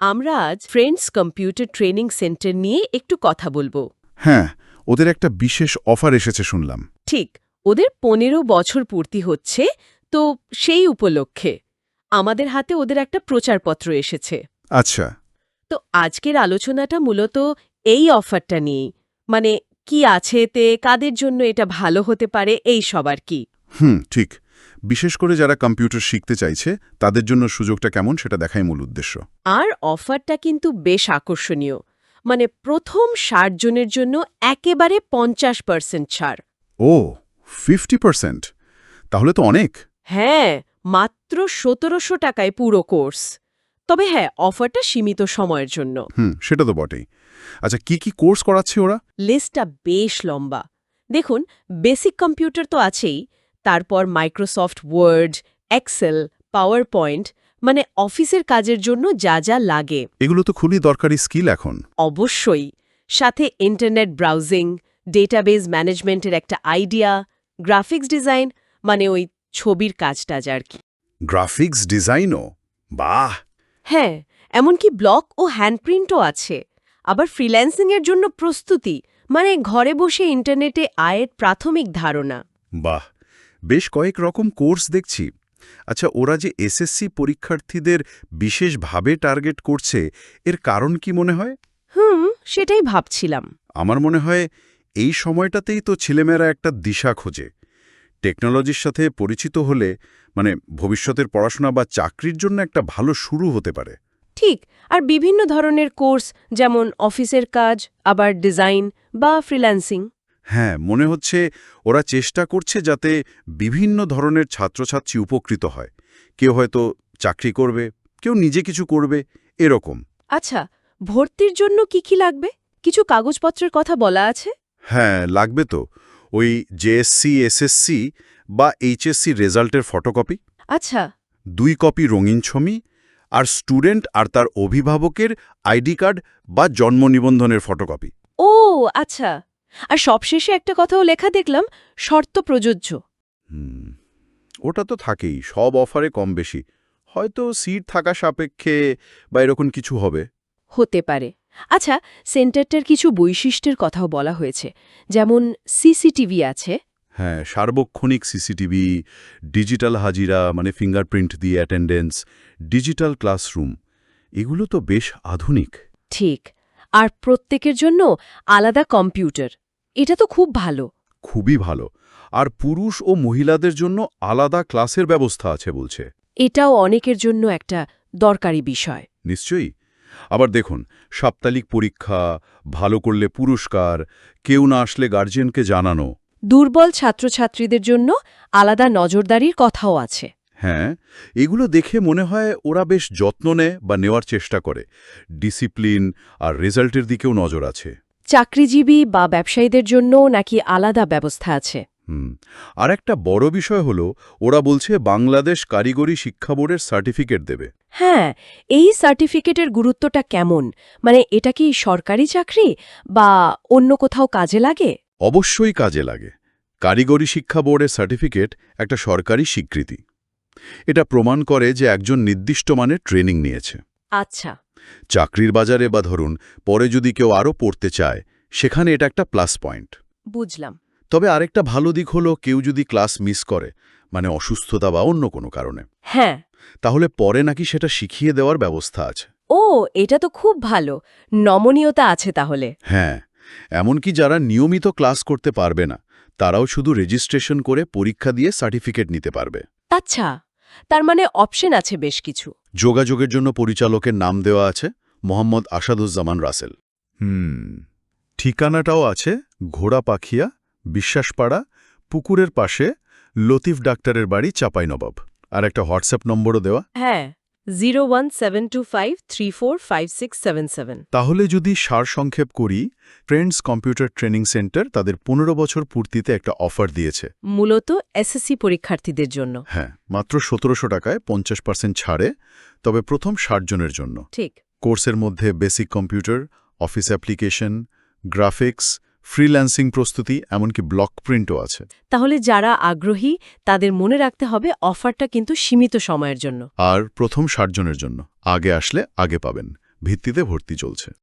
আমরা আজ friends computer training centre নিয়ে একটু কথা বলবো। হ্যাঁ, ওদের একটা বিশেষ অফার এসেছে শুনলাম। ঠিক, ওদের 15 বছর পূর্তি হচ্ছে, তো সেই উপলক্ষে আমাদের হাতে ওদের একটা প্রচারপত্র এসেছে। আচ্ছা। তো আজকের আলোচনাটা মূলত এই অফারটা নিয়েই, মানে কি আছে এতে, কাদের জন্য এটা ভালো হতে পারে, এই সবার কি। ঠিক। বিশেষ করে যারা কম্পিউটার শিখতে চাইছে তাদের জন্য সুযোগটা কেমন সেটা দেখাই মূল উদ্দেশ্য। আর অফারটা কিন্তু বেশ আকর্ষণীয়, মানে প্রথম 60 জনের জন্য একেবারে 50% ছাড়। ও, 50%? তাহলে তো অনেক। হ্যাঁ, মাত্র 1700 টাকায় পুরো কোর্স। তবে হ্যাঁ, অফারটা সীমিত সময়ের জন্য। সেটা তো বটেই। আচ্ছা, কি কি কোর্স করাচ্ছে ওরা? লিস্টটা বেশ লম্বা। দেখুন, বেসিক কম্পিউটার তো আছেই, তারপর Microsoft Word, Excel, PowerPoint, মানে অফিসের কাজের জন্য যা যা লাগে। এগুলো তো খুবই দরকারি স্কিল এখন। অবশ্যই। সাথে ইন্টারনেট ব্রাউজিং, ডেটাবেজ ম্যানেজমেন্টের একটা আইডিয়া, গ্রাফিক্স ডিজাইন, মানে ওই ছবির কাজটাজ আর কি। গ্রাফিক্স ডিজাইনও? বাহ! হ্যাঁ, এমনকি ব্লক ও হ্যান্ডপ্রিন্টও আছে। আবার ফ্রিল্যান্সিংয়ের জন্য প্রস্তুতি, মানে ঘরে বসে ইন্টারনেটে আয়ের প্রাথমিক ধারণা। বাহ! বেশ কয়েক রকম কোর্স দেখছি। আচ্ছা, ওরা যে এসএসসি পরীক্ষার্থীদের বিশেষভাবে টার্গেট করছে, এর কারণ কি মনে হয়? সেটাই ভাবছিলাম। আমার মনে হয় এই সময়টাতেই তো ছেলেমেয়েরা একটা দিশা খোঁজে। টেকনোলজির সাথে পরিচিত হলে মানে ভবিষ্যতের পড়াশোনা বা চাকরির জন্য একটা ভালো শুরু হতে পারে। ঠিক, আর বিভিন্ন ধরনের কোর্স, যেমন অফিসের কাজ, আবার ডিজাইন বা ফ্রিল্যান্সিং। হ্যাঁ, মনে হচ্ছে ওরা চেষ্টা করছে যাতে বিভিন্ন ধরনের ছাত্রছাত্রী উপকৃত হয়। কেউ হয়তো চাকরি করবে, কেউ নিজে কিছু করবে, এরকম। আচ্ছা, ভর্তির জন্য কি কি লাগবে? কিছু কাগজপত্রের কথা বলা আছে। হ্যাঁ, লাগবে তো। ওই জেএসসি, এসএসসি বা এইচএসসি রেজাল্টের ফটোকপি, আচ্ছা। 2 কপি রঙিন ছবি, আর স্টুডেন্ট আর তার অভিভাবকের আইডি কার্ড বা জন্ম নিবন্ধনের ফটোকপি। ও আচ্ছা, আর সবশেষে একটা কথাও লেখা দেখলাম, শর্ত প্রযোজ্য। হুম, ওটা তো থাকেই সব অফারে কম বেশি। হয়তো সিট থাকা সাপেক্ষে বা এরকম কিছু হবে। হতে পারে। আচ্ছা, সেন্টারটার কিছু বৈশিষ্ট্যের কথাও বলা হয়েছে, যেমন সিসিটিভি আছে। হ্যাঁ, সার্বক্ষণিক সিসিটিভি, ডিজিটাল হাজিরা মানে ফিঙ্গারপ্রিন্ট দিয়ে অ্যাটেন্ডেন্স, ডিজিটাল ক্লাসরুম, এগুলো তো বেশ আধুনিক। ঠিক, আর প্রত্যেকের জন্য আলাদা কম্পিউটার। এটা তো খুব ভালো। খুবই ভালো। আর পুরুষ ও মহিলাদের জন্য আলাদা ক্লাসের ব্যবস্থা আছে বলছে। এটাও অনেকের জন্য একটা দরকারি বিষয়। নিশ্চয়ই। আবার দেখুন, সাপ্তাহিক পরীক্ষা, ভালো করলে পুরস্কার, কেউ না আসলে গার্জিয়ানকে জানানো। দুর্বল ছাত্রছাত্রীদের জন্য আলাদা নজরদারির কথাও আছে। হ্যাঁ, এগুলো দেখে মনে হয় ওরা বেশ যত্ন নেয় বা নেওয়ার চেষ্টা করে। ডিসিপ্লিন আর রেজাল্টের দিকেও নজর আছে। চাকরিজীবী বা ব্যবসায়ীদের জন্যও নাকি আলাদা ব্যবস্থা আছে। আর একটা বড় বিষয় হলো, ওরা বলছে বাংলাদেশ কারিগরি শিক্ষা বোর্ডের সার্টিফিকেট দেবে। হ্যাঁ, এই সার্টিফিকেটের গুরুত্বটা কেমন? মানে এটা কি সরকারি চাকরি বা অন্য কোথাও কাজে লাগে? অবশ্যই কাজে লাগে। কারিগরি শিক্ষা বোর্ডের সার্টিফিকেট একটা সরকারি স্বীকৃতি। এটা প্রমাণ করে যে একজন নির্দিষ্ট মানের ট্রেনিং নিয়েছে। আচ্ছা। চাকরির বাজারে বা ধরুন পরে যদি কেউ আরও পড়তে চায়, সেখানে এটা একটা প্লাস পয়েন্ট। বুঝলাম। তবে আরেকটা ভালো দিক হলো, কেউ যদি ক্লাস মিস করে, মানে অসুস্থতা বা অন্য কোনো কারণে, হ্যাঁ। তাহলে পরে নাকি সেটা শিখিয়ে দেওয়ার ব্যবস্থা আছে। ও, এটা তো খুব ভালো। নমনীয়তা আছে তাহলে। হ্যাঁ, এমনকি যারা নিয়মিত ক্লাস করতে পারবে না, তারাও শুধু রেজিস্ট্রেশন করে পরীক্ষা দিয়ে সার্টিফিকেট নিতে পারবে। আচ্ছা, তার মানে অপশন আছে বেশ কিছু। যোগাযোগের জন্য পরিচালকের নাম দেওয়া আছে, মোহাম্মদ আসাদুজ্জামান রাসেল। ঠিকানাটাও আছে, ঘোড়াপাখিয়া, বিশ্বাসপাড়া, পুকুরের পাশে, লতিফ ডাক্তারের বাড়ি, চাঁপাইনবাব। আর একটা হোয়াটসঅ্যাপ নম্বরও দেওয়া। হ্যাঁ, 01725345677। তাহলে যদি সারসংক্ষেপ করি, ফ্রেন্ডস কম্পিউটার ট্রেনিং সেন্টার তাদের 15 বছর পূর্তিতে একটা অফার দিয়েছে। মূলত এসএসসি পরীক্ষার্থীদের জন্য। হ্যাঁ, মাত্র 1700 টাকায় 50% ছাড়ে, তবে প্রথম 60 জনের জন্য। ঠিক। কোর্সের মধ্যে basic computer, office application, graphics, freelancing প্রস্তুতি, এমনকি ব্লক প্রিন্টও আছে। তাহলে যারা আগ্রহী তাদের মনে রাখতে হবে অফারটা কিন্তু সীমিত সময়ের জন্য। আর প্রথম 60 জনের জন্য। আগে আসলে আগে পাবেন। ভিত্তিতে ভর্তি চলছে।